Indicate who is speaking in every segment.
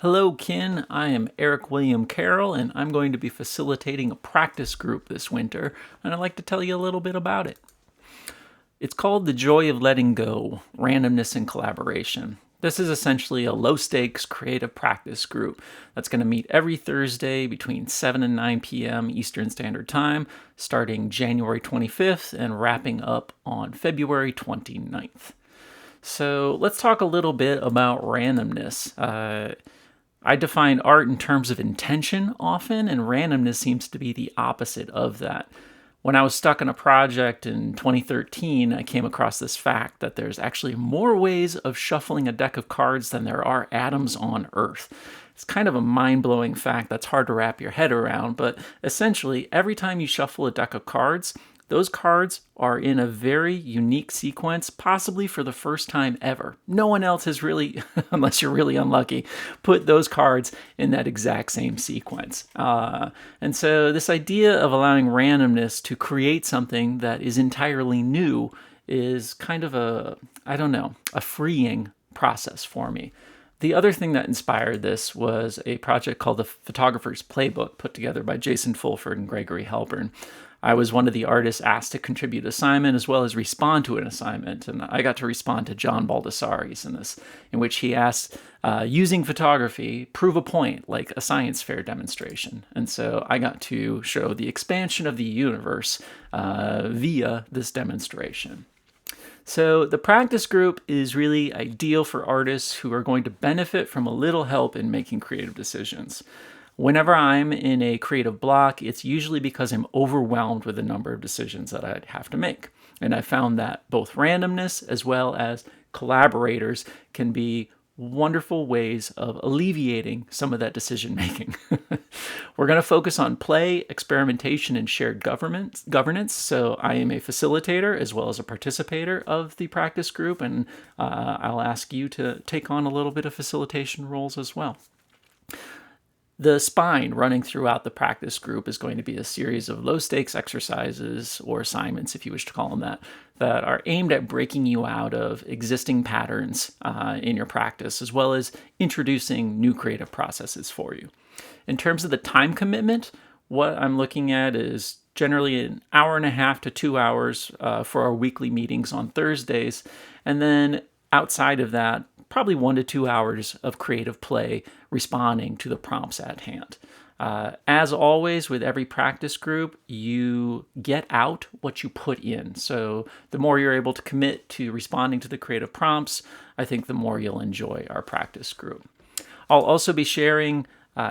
Speaker 1: Hello, Kin. I am Eric William Carroll, and I'm going to be facilitating a practice group this winter, and I'd like to tell you a little bit about it. It's called The Joy of Letting Go, Randomness and Collaboration. This is essentially a low-stakes creative practice group that's going to meet every Thursday between 7 and 9 p.m. Eastern Standard Time, starting January 25th and wrapping up on February 29th. So let's talk a little bit about randomness. I define art in terms of intention often, and randomness seems to be the opposite of that. When I was stuck in a project in 2013, I came across this fact that there's actually more ways of shuffling a deck of cards than there are atoms on Earth. It's kind of a mind-blowing fact that's hard to wrap your head around, but essentially, every time you shuffle a deck of cards, those cards are in a very unique sequence, possibly for the first time ever. No one else has really, unless you're really unlucky, put those cards in that exact same sequence. And so this idea of allowing randomness to create something that is entirely new is kind of a freeing process for me. The other thing that inspired this was a project called the Photographer's Playbook, put together by Jason Fulford and Gregory Halpern. I was one of the artists asked to contribute an assignment as well as respond to an assignment, and I got to respond to John Baldessari's in this, in which he asked, using photography, prove a point like a science fair demonstration. And so I got to show the expansion of the universe via this demonstration. So the practice group is really ideal for artists who are going to benefit from a little help in making creative decisions. Whenever I'm in a creative block, it's usually because I'm overwhelmed with the number of decisions that I'd have to make. And I found that both randomness as well as collaborators can be wonderful ways of alleviating some of that decision making. We're going to focus on play, experimentation, and shared governance. So I am a facilitator as well as a participator of the practice group, and I'll ask you to take on a little bit of facilitation roles as well. The spine running throughout the practice group is going to be a series of low-stakes exercises, or assignments, if you wish to call them that are aimed at breaking you out of existing patterns in your practice, as well as introducing new creative processes for you. In terms of the time commitment, what I'm looking at is generally an hour and a half to 2 hours for our weekly meetings on Thursdays, and then outside of that, probably 1 to 2 hours of creative play responding to the prompts at hand. As always, with every practice group, you get out what you put in. So the more you're able to commit to responding to the creative prompts, I think the more you'll enjoy our practice group. I'll also be sharing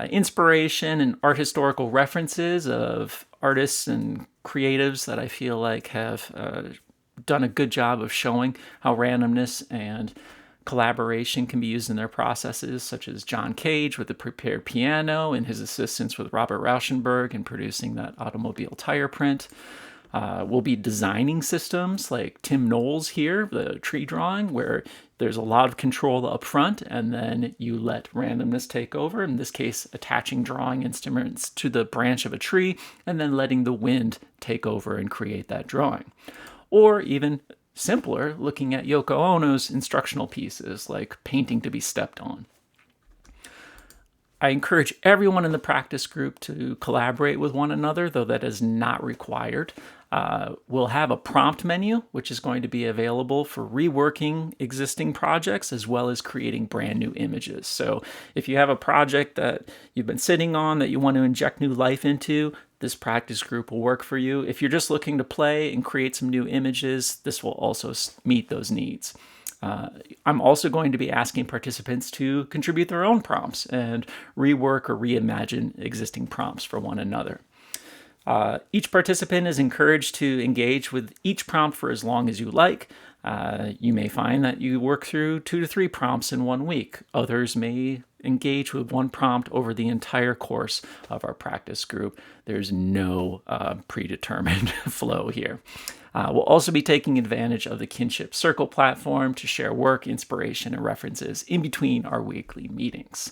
Speaker 1: inspiration and art historical references of artists and creatives that I feel like have done a good job of showing how randomness and collaboration can be used in their processes, such as John Cage with the prepared piano and his assistance with Robert Rauschenberg in producing that automobile tire print. We'll be designing systems like Tim Knowles here, the tree drawing, where there's a lot of control up front, and then you let randomness take over, in this case, attaching drawing instruments to the branch of a tree, and then letting the wind take over and create that drawing. Or even simpler, looking at Yoko Ono's instructional pieces, like Painting to be Stepped On. I encourage everyone in the practice group to collaborate with one another, though that is not required. We'll have a prompt menu, which is going to be available for reworking existing projects as well as creating brand new images. So if you have a project that you've been sitting on that you want to inject new life into, this practice group will work for you. If you're just looking to play and create some new images, this will also meet those needs. I'm also going to be asking participants to contribute their own prompts and rework or reimagine existing prompts for one another. Each participant is encouraged to engage with each prompt for as long as you like. You may find that you work through 2 to 3 prompts in 1 week. Others may engage with one prompt over the entire course of our practice group. There's no predetermined flow here. We'll also be taking advantage of the Kinship Circle platform to share work, inspiration, and references in between our weekly meetings.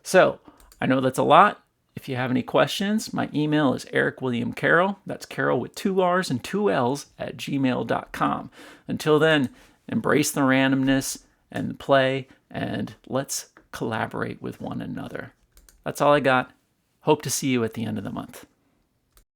Speaker 1: So I know that's a lot. If you have any questions, my email is ericwilliamcarroll, that's Carroll with 2 R's and 2 L's, @gmail.com. Until then, embrace the randomness and the play, and let's collaborate with one another. That's all I got. Hope to see you at the end of the month.